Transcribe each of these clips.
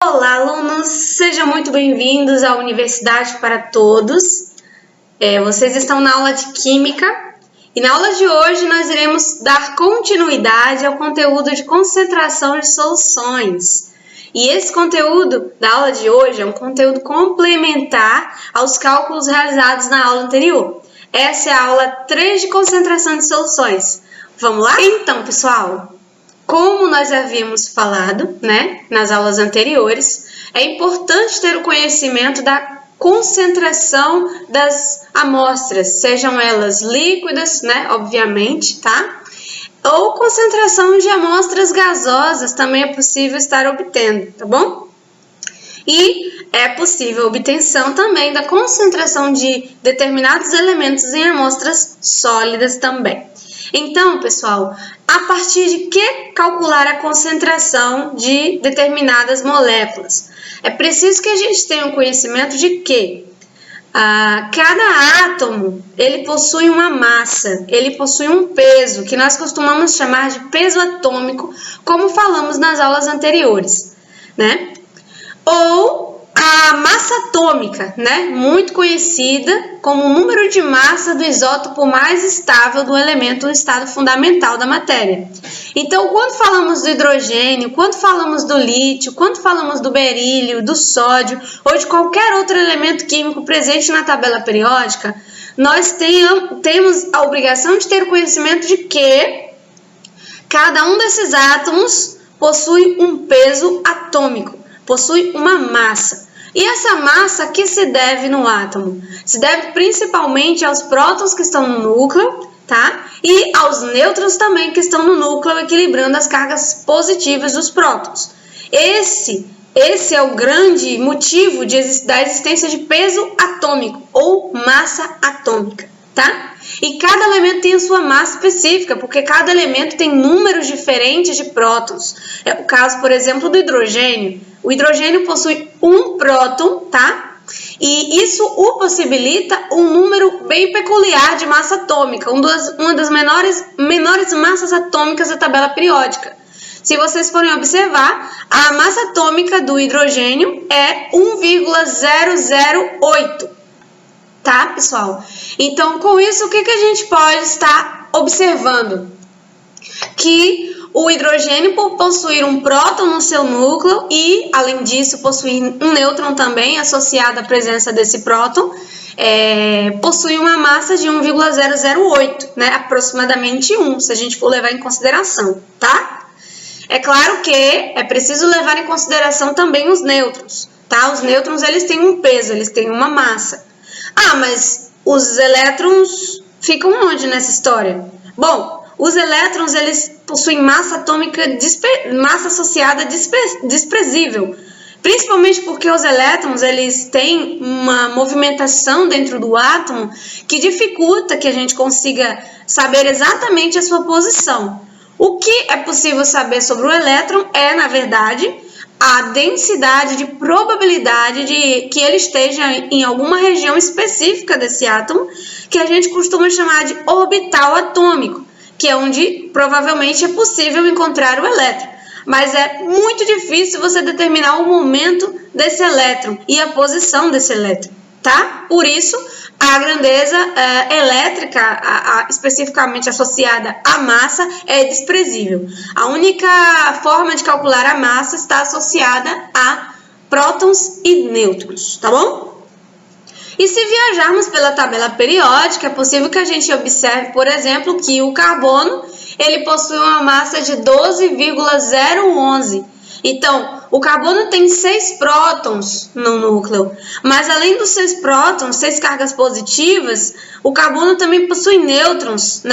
Olá, alunos! Sejam muito bem-vindos à Universidade para Todos. Vocês estão na aula de Química e na aula de hoje nós iremos dar continuidade ao conteúdo de concentração de soluções. E esse conteúdo da aula de hoje é um conteúdo complementar aos cálculos realizados na aula anterior. Essa é a aula 3 de concentração de soluções. Vamos lá? Então, pessoal, como nós havíamos falado, nas aulas anteriores, é importante ter o conhecimento da concentração das amostras, sejam elas líquidas, obviamente, tá? Ou concentração de amostras gasosas também é possível estar obtendo, tá bom? E é possível a obtenção também da concentração de determinados elementos em amostras sólidas também. Então, pessoal, a partir de que calcular a concentração de determinadas moléculas? É preciso que a gente tenha um conhecimento de que cada átomo ele possui uma massa, ele possui um peso, que nós costumamos chamar de peso atômico, como falamos nas aulas anteriores, Ou a massa atômica, muito conhecida como o número de massa do isótopo mais estável do elemento no estado fundamental da matéria. Então, quando falamos do hidrogênio, quando falamos do lítio, quando falamos do berílio, do sódio ou de qualquer outro elemento químico presente na tabela periódica, nós temos a obrigação de ter o conhecimento de que cada um desses átomos possui um peso atômico, possui uma massa. E essa massa, a que se deve no átomo? Se deve principalmente aos prótons que estão no núcleo, tá? E aos nêutrons também que estão no núcleo, equilibrando as cargas positivas dos prótons. Esse é o grande motivo da existência de peso atômico ou massa atômica, tá? E cada elemento tem a sua massa específica, porque cada elemento tem números diferentes de prótons. É o caso, por exemplo, do hidrogênio. O hidrogênio possui um próton, tá? E isso o possibilita um número bem peculiar de massa atômica, uma das menores massas atômicas da tabela periódica. Se vocês forem observar, a massa atômica do hidrogênio é 1,008, tá, pessoal? Então, com isso, o que a gente pode estar observando? Que o hidrogênio, por possuir um próton no seu núcleo e, além disso, possuir um nêutron também associado à presença desse próton, possui uma massa de 1,008, aproximadamente 1, se a gente for levar em consideração, tá? É claro que é preciso levar em consideração também os nêutrons, tá? Os nêutrons, eles têm um peso, eles têm uma massa. Mas os elétrons ficam onde nessa história? Bom, os elétrons, eles possuem massa atômica, massa associada desprezível, principalmente porque os elétrons, eles têm uma movimentação dentro do átomo que dificulta que a gente consiga saber exatamente a sua posição. O que é possível saber sobre o elétron é, na verdade, a densidade de probabilidade de que ele esteja em alguma região específica desse átomo, que a gente costuma chamar de orbital atômico, que é onde provavelmente é possível encontrar o elétron. Mas é muito difícil você determinar o momento desse elétron e a posição desse elétron, tá? Por isso, a grandeza elétrica, especificamente associada à massa, é desprezível. A única forma de calcular a massa está associada a prótons e nêutrons, tá bom? E se viajarmos pela tabela periódica, é possível que a gente observe, por exemplo, que o carbono ele possui uma massa de 12,011. Então, o carbono tem 6 prótons no núcleo, mas além dos 6 prótons, 6 cargas positivas, o carbono também possui nêutrons,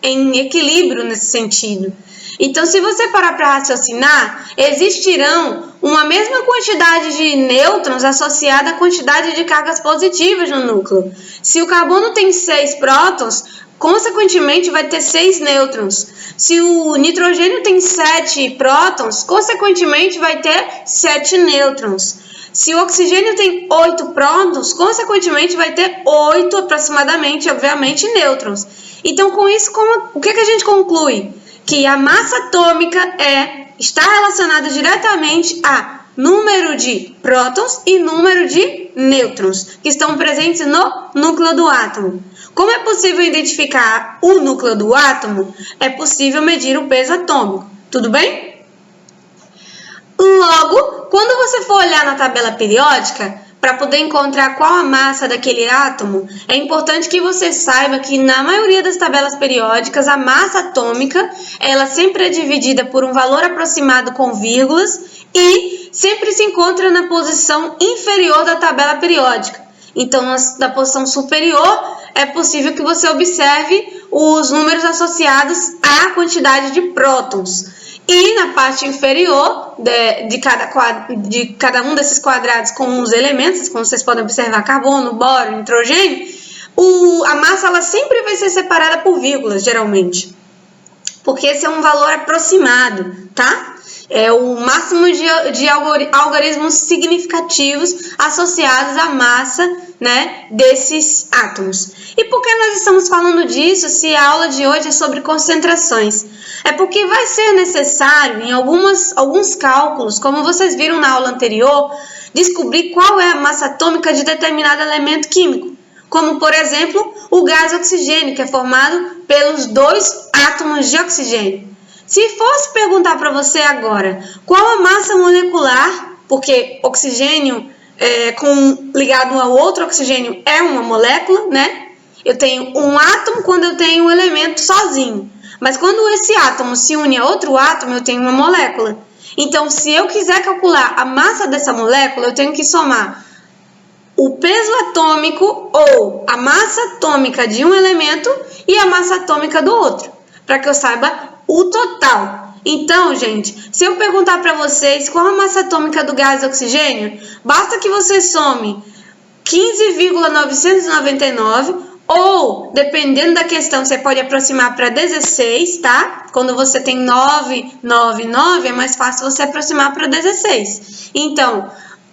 em equilíbrio nesse sentido. Então, se você parar para raciocinar, existirão uma mesma quantidade de nêutrons associada à quantidade de cargas positivas no núcleo. Se o carbono tem 6 prótons, consequentemente vai ter 6 nêutrons. Se o nitrogênio tem 7 prótons, consequentemente vai ter 7 nêutrons. Se o oxigênio tem 8 prótons, consequentemente vai ter 8 aproximadamente, obviamente, nêutrons. Então, com isso, o que a gente conclui? Que a massa atômica está relacionada diretamente à número de prótons e número de nêutrons, que estão presentes no núcleo do átomo. Como é possível identificar o núcleo do átomo? É possível medir o peso atômico, tudo bem? Logo, quando você for olhar na tabela periódica, para poder encontrar qual a massa daquele átomo, é importante que você saiba que na maioria das tabelas periódicas, a massa atômica, ela sempre é dividida por um valor aproximado com vírgulas e sempre se encontra na posição inferior da tabela periódica. Então, na posição superior, é possível que você observe os números associados à quantidade de prótons. E na parte inferior de cada um desses quadrados com os elementos, como vocês podem observar, carbono, boro, nitrogênio, a massa ela sempre vai ser separada por vírgulas, geralmente. Porque esse é um valor aproximado, tá? É o máximo de algarismos significativos associados à massa, né, desses átomos. E por que nós estamos falando disso se a aula de hoje é sobre concentrações? É porque vai ser necessário, em alguns cálculos, como vocês viram na aula anterior, descobrir qual é a massa atômica de determinado elemento químico. Como, por exemplo, o gás oxigênio, que é formado pelos 2 átomos de oxigênio. Se fosse perguntar para você agora qual a massa molecular, porque oxigênio ligado ao outro oxigênio é uma molécula, né? Eu tenho um átomo quando eu tenho um elemento sozinho. Mas quando esse átomo se une a outro átomo, eu tenho uma molécula. Então, se eu quiser calcular a massa dessa molécula, eu tenho que somar o peso atômico ou a massa atômica de um elemento e a massa atômica do outro, para que eu saiba o total. Então, gente, se eu perguntar para vocês qual a massa atômica do gás oxigênio, basta que você some 15,999 ou, dependendo da questão, você pode aproximar para 16, tá? Quando você tem 999, é mais fácil você aproximar para 16. Então,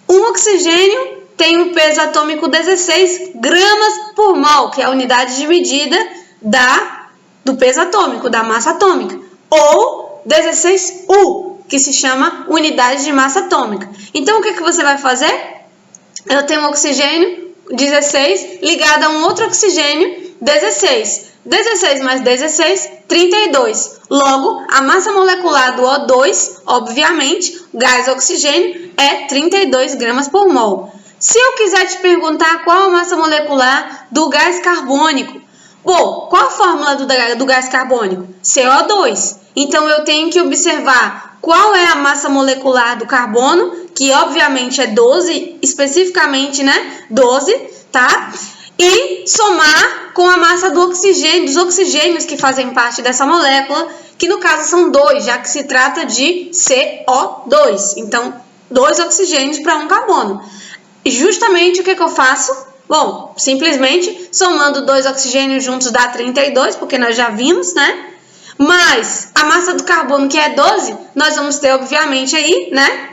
um oxigênio tem um peso atômico 16 gramas por mol, que é a unidade de medida do peso atômico, da massa atômica. Ou 16U, que se chama unidade de massa atômica. Então, o que você vai fazer? Eu tenho um oxigênio 16 ligado a um outro oxigênio 16. 16 mais 16, 32. Logo, a massa molecular do O2, obviamente, gás oxigênio, é 32 gramas por mol. Se eu quiser te perguntar qual a massa molecular do gás carbônico, bom, qual a fórmula do gás carbônico? CO2. Então, eu tenho que observar qual é a massa molecular do carbono, que obviamente é 12, especificamente, né? 12, tá? E somar com a massa do oxigênio, dos oxigênios que fazem parte dessa molécula, que no caso são 2, já que se trata de CO2. Então, 2 oxigênios para um carbono. E justamente o que eu faço? Bom, simplesmente somando 2 oxigênios juntos dá 32, porque nós já vimos, né? Mas a massa do carbono, que é 12, nós vamos ter, obviamente, aí, né?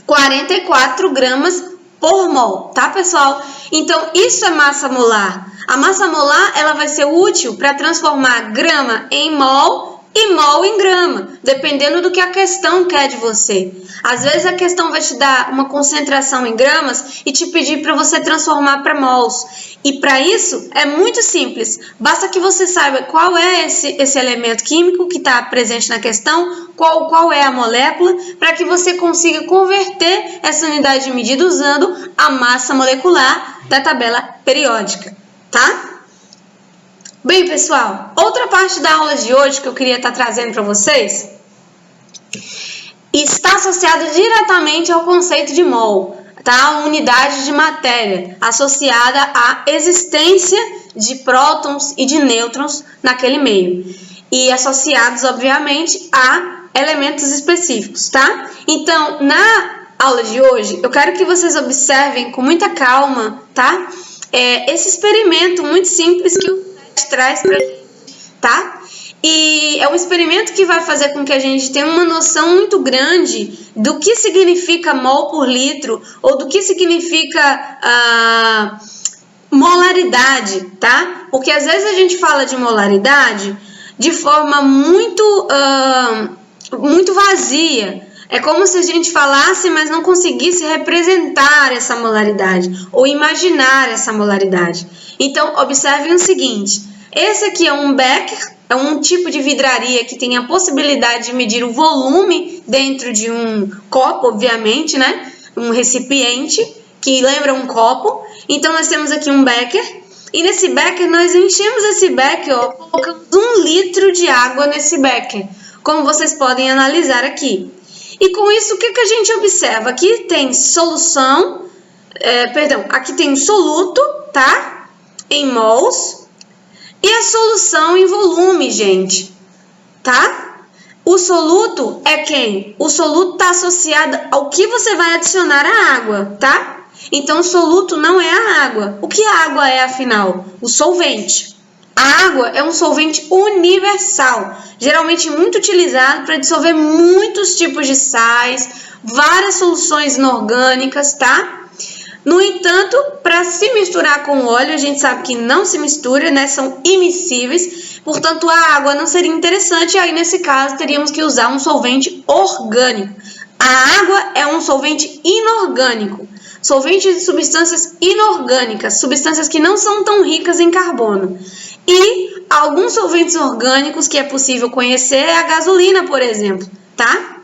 44 gramas por mol, tá, pessoal? Então, isso é massa molar. A massa molar, ela vai ser útil para transformar grama em mol e mol em grama, dependendo do que a questão quer de você. Às vezes a questão vai te dar uma concentração em gramas e te pedir para você transformar para mols. E para isso é muito simples, basta que você saiba qual é esse elemento químico que está presente na questão, qual é a molécula, para que você consiga converter essa unidade de medida usando a massa molecular da tabela periódica, tá? Bem, pessoal, outra parte da aula de hoje que eu queria estar trazendo para vocês está associada diretamente ao conceito de mol, tá? A unidade de matéria associada à existência de prótons e de nêutrons naquele meio e associados, obviamente, a elementos específicos, tá? Então, na aula de hoje, eu quero que vocês observem com muita calma, tá? Esse experimento muito simples que o SET traz pra gente, tá? E é um experimento que vai fazer com que a gente tenha uma noção muito grande do que significa mol por litro ou do que significa molaridade, tá? Porque às vezes a gente fala de molaridade de forma muito vazia. É como se a gente falasse, mas não conseguisse representar essa molaridade ou imaginar essa molaridade. Então, observem o seguinte: esse aqui é um becker, é um tipo de vidraria que tem a possibilidade de medir o volume dentro de um copo, obviamente, né? Um recipiente que lembra um copo. Então, nós temos aqui um becker. E nesse becker, nós enchemos esse becker, ó, colocamos 1 litro de água nesse becker, como vocês podem analisar aqui. E com isso, o que a gente observa? Aqui tem solução, aqui tem um soluto, tá? Em mols. E a solução em volume, gente, tá? O soluto é quem? O soluto está associado ao que você vai adicionar à água, tá? Então, o soluto não é a água. O que a água é, afinal? O solvente. A água é um solvente universal, geralmente muito utilizado para dissolver muitos tipos de sais, várias soluções inorgânicas, tá? No entanto, para se misturar com óleo, a gente sabe que não se mistura, né? São immiscíveis, portanto, a água não seria interessante, e aí, nesse caso, teríamos que usar um solvente orgânico. A água é um solvente inorgânico. Solvente de substâncias inorgânicas, substâncias que não são tão ricas em carbono. E alguns solventes orgânicos que é possível conhecer é a gasolina, por exemplo, tá?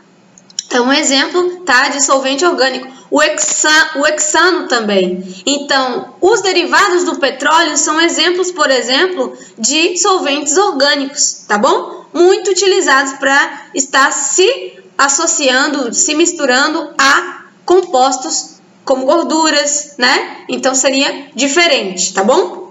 É um exemplo, tá, de solvente orgânico. O hexano também. Então, os derivados do petróleo são exemplos, por exemplo, de solventes orgânicos, tá bom? Muito utilizados para estar se associando, se misturando a compostos como gorduras, né? Então, seria diferente, tá bom?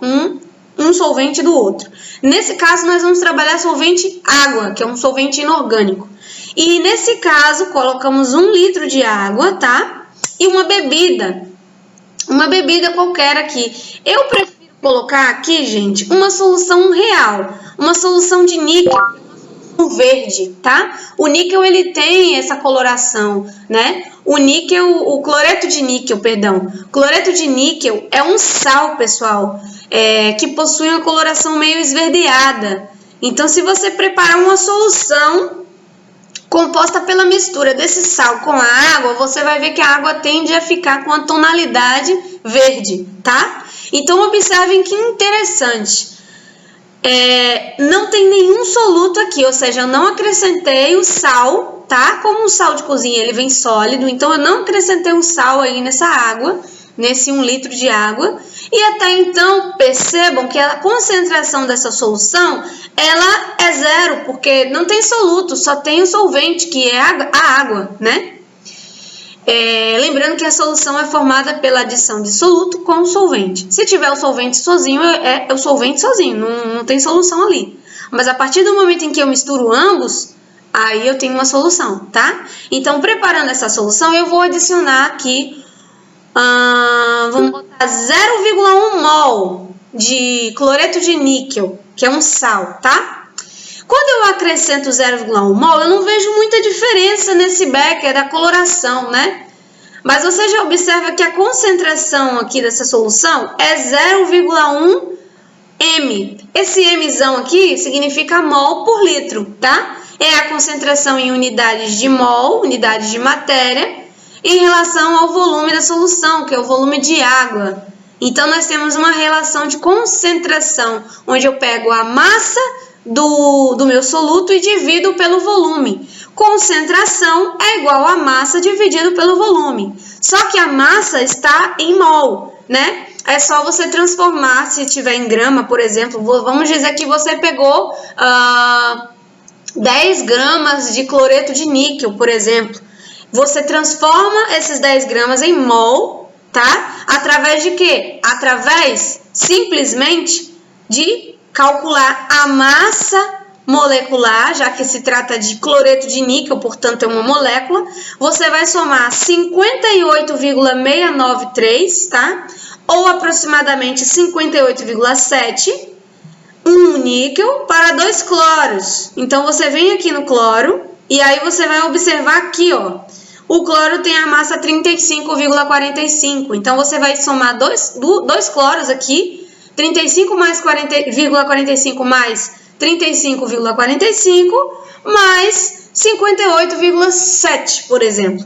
Um solvente do outro. Nesse caso, nós vamos trabalhar solvente água, que é um solvente inorgânico. E, nesse caso, colocamos 1 litro de água, tá? E uma bebida qualquer aqui. Eu prefiro colocar aqui, gente, uma solução real, uma solução de níquel, um verde, tá? O níquel, ele tem essa coloração, né? O cloreto de níquel, perdão. Cloreto de níquel é um sal, pessoal, que possui uma coloração meio esverdeada. Então, se você preparar uma solução composta pela mistura desse sal com a água, você vai ver que a água tende a ficar com a tonalidade verde, tá? Então, observem que interessante. Não tem nenhum soluto aqui, ou seja, eu não acrescentei o sal, tá? Como o sal de cozinha, ele vem sólido, então eu não acrescentei o sal aí nessa água, nesse 1 litro de água. E até então, percebam que a concentração dessa solução, ela é 0, porque não tem soluto, só tem o solvente, que é a água, né? Lembrando que a solução é formada pela adição de soluto com o solvente. Se tiver o solvente sozinho, é o solvente sozinho, não tem solução ali. Mas a partir do momento em que eu misturo ambos, aí eu tenho uma solução, tá? Então, preparando essa solução, eu vou adicionar aqui, vamos botar 0,1 mol de cloreto de níquel, que é um sal, tá? Quando eu acrescento 0,1 mol, eu não vejo muita diferença nesse becker da coloração, né? Mas você já observa que a concentração aqui dessa solução é 0,1 m. Esse mzão aqui significa mol por litro, tá? É a concentração em unidades de mol, unidades de matéria, em relação ao volume da solução, que é o volume de água. Então, nós temos uma relação de concentração, onde eu pego a massa do meu soluto e divido pelo volume. Concentração é igual a massa dividido pelo volume. Só que a massa está em mol, né? É só você transformar, se tiver em grama, por exemplo, vamos dizer que você pegou 10 gramas de cloreto de níquel, por exemplo. Você transforma esses 10 gramas em mol, tá? Através de quê? Através, simplesmente, de calcular a massa molecular, já que se trata de cloreto de níquel, portanto é uma molécula. Você vai somar 58,693, tá? Ou aproximadamente 58,7, um níquel para 2 cloros. Então, você vem aqui no cloro e aí você vai observar aqui, ó. O cloro tem a massa 35,45. Então, você vai somar dois cloros aqui. 35 mais 40,45 mais 35,45 mais 58,7, por exemplo.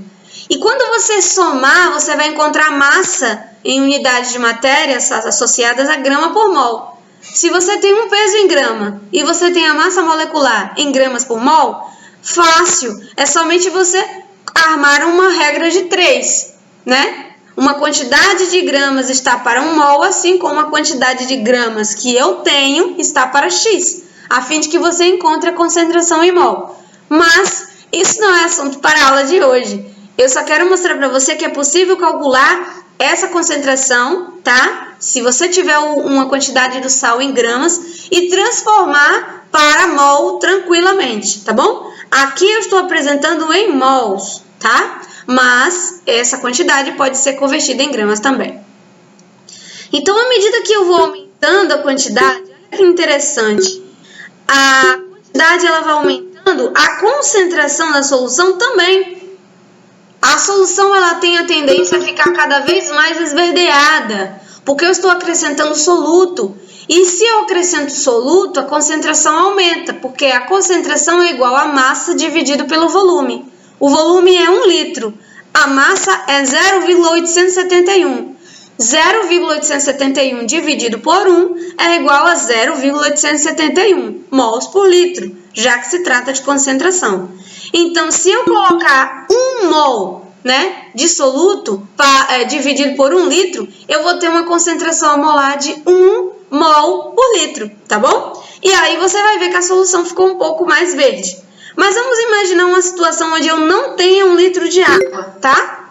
E quando você somar, você vai encontrar massa em unidades de matéria associadas a grama por mol. Se você tem um peso em grama e você tem a massa molecular em gramas por mol, fácil, é somente você armar uma regra de 3, né? Uma quantidade de gramas está para 1 mol, assim como a quantidade de gramas que eu tenho está para X, a fim de que você encontre a concentração em mol. Mas isso não é assunto para a aula de hoje. Eu só quero mostrar para você que é possível calcular essa concentração, tá? Se você tiver uma quantidade do sal em gramas e transformar para mol tranquilamente, tá bom? Aqui eu estou apresentando em mols, tá? Mas essa quantidade pode ser convertida em gramas também. Então, à medida que eu vou aumentando a quantidade, olha que interessante, a quantidade ela vai aumentando, a concentração da solução também. A solução ela tem a tendência a ficar cada vez mais esverdeada, porque eu estou acrescentando soluto. E se eu acrescento soluto, a concentração aumenta, porque a concentração é igual a massa dividido pelo volume. O volume é 1 litro, a massa é 0,871. 0,871 dividido por 1 é igual a 0,871 mols por litro, já que se trata de concentração. Então, se eu colocar 1 mol, né, de soluto dividido por 1 litro, eu vou ter uma concentração molar de 1 mol por litro, tá bom? E aí você vai ver que a solução ficou um pouco mais verde. Mas vamos imaginar uma situação onde eu não tenho 1 litro de água, tá?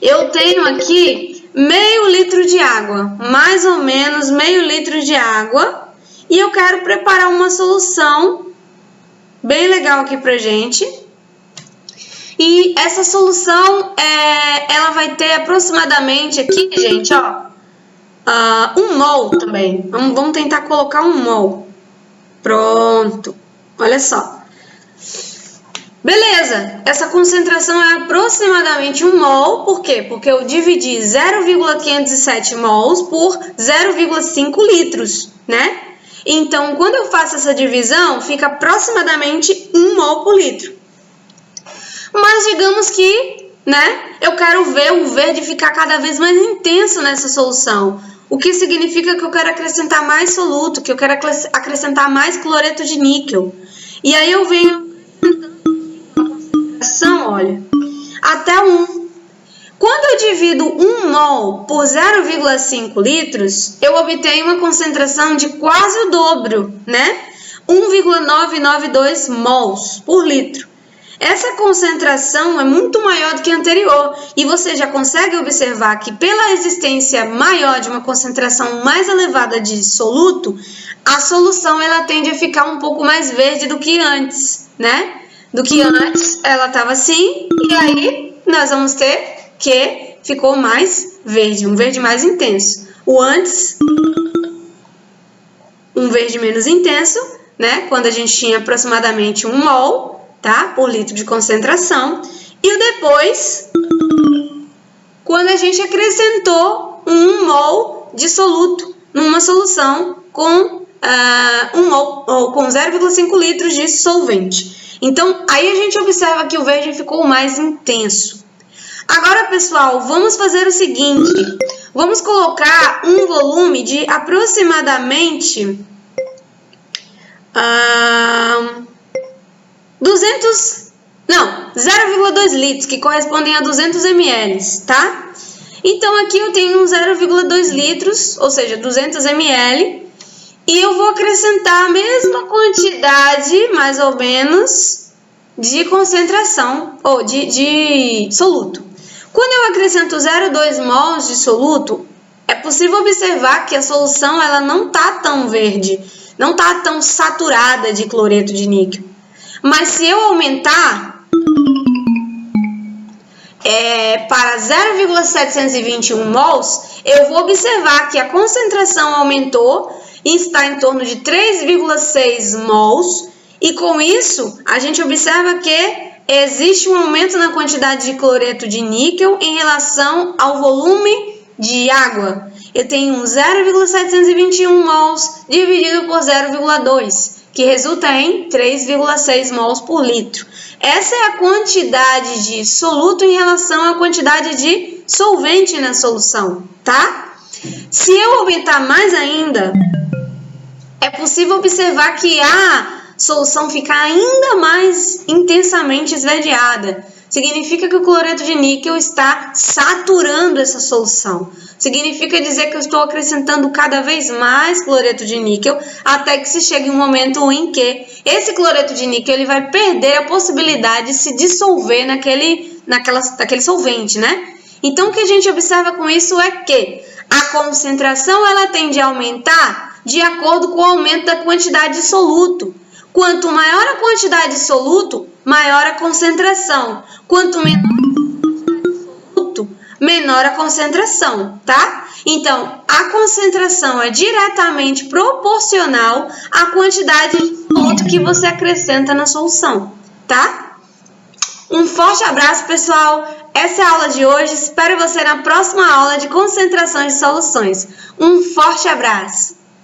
Eu tenho aqui meio litro de água, mais ou menos meio litro de água, e eu quero preparar uma solução bem legal aqui pra gente. E essa solução, ela vai ter aproximadamente aqui, gente, ó, 1 mol também. Vamos tentar colocar 1 mol. Pronto. Olha só. Beleza. Essa concentração é aproximadamente 1 mol. Por quê? Porque eu dividi 0,507 mols por 0,5 litros, né? Então, quando eu faço essa divisão, fica aproximadamente 1 mol por litro. Mas digamos que, né, eu quero ver o verde ficar cada vez mais intenso nessa solução. O que significa que eu quero acrescentar mais soluto, que eu quero acrescentar mais cloreto de níquel. E aí eu venho a concentração, olha, até 1. Quando eu divido 1 mol por 0,5 litros, eu obtenho uma concentração de quase o dobro, né? 1,992 mols por litro. Essa concentração é muito maior do que a anterior e você já consegue observar que pela existência maior de uma concentração mais elevada de soluto, a solução ela tende a ficar um pouco mais verde do que antes, né? Do que antes ela estava assim e aí nós vamos ter que ficou mais verde, um verde mais intenso. O antes, um verde menos intenso, né? Quando a gente tinha aproximadamente 1 mol, tá? Por litro de concentração. E o depois, quando a gente acrescentou 1 mol de soluto numa solução com 1 mol ou com 0,5 litros de solvente. Então, aí a gente observa que o verde ficou mais intenso. Agora, pessoal, vamos fazer o seguinte. Vamos colocar um volume de aproximadamente 0,2 litros, que correspondem a 200 ml, tá? Então, aqui eu tenho 0,2 litros, ou seja, 200 ml, e eu vou acrescentar a mesma quantidade, mais ou menos, de concentração, ou de soluto. Quando eu acrescento 0,2 mols de soluto, é possível observar que a solução ela não está tão verde, não está tão saturada de cloreto de níquel. Mas se eu aumentar para 0,721 mols, eu vou observar que a concentração aumentou e está em torno de 3,6 mols. E com isso, a gente observa que existe um aumento na quantidade de cloreto de níquel em relação ao volume de água. Eu tenho 0,721 mols dividido por 0,2, que resulta em 3,6 mols por litro. Essa é a quantidade de soluto em relação à quantidade de solvente na solução, tá? Se eu aumentar mais ainda, é possível observar que a solução fica ainda mais intensamente esverdeada. Significa que o cloreto de níquel está saturando essa solução. Significa dizer que eu estou acrescentando cada vez mais cloreto de níquel até que se chegue um momento em que esse cloreto de níquel ele vai perder a possibilidade de se dissolver naquele solvente, né? Então, o que a gente observa com isso é que a concentração ela tende a aumentar de acordo com o aumento da quantidade de soluto. Quanto maior a quantidade de soluto, maior a concentração. Quanto menor a quantidade de soluto, menor a concentração, tá? Então, a concentração é diretamente proporcional à quantidade de soluto que você acrescenta na solução, tá? Um forte abraço, pessoal! Essa é a aula de hoje. Espero você na próxima aula de concentração de soluções. Um forte abraço!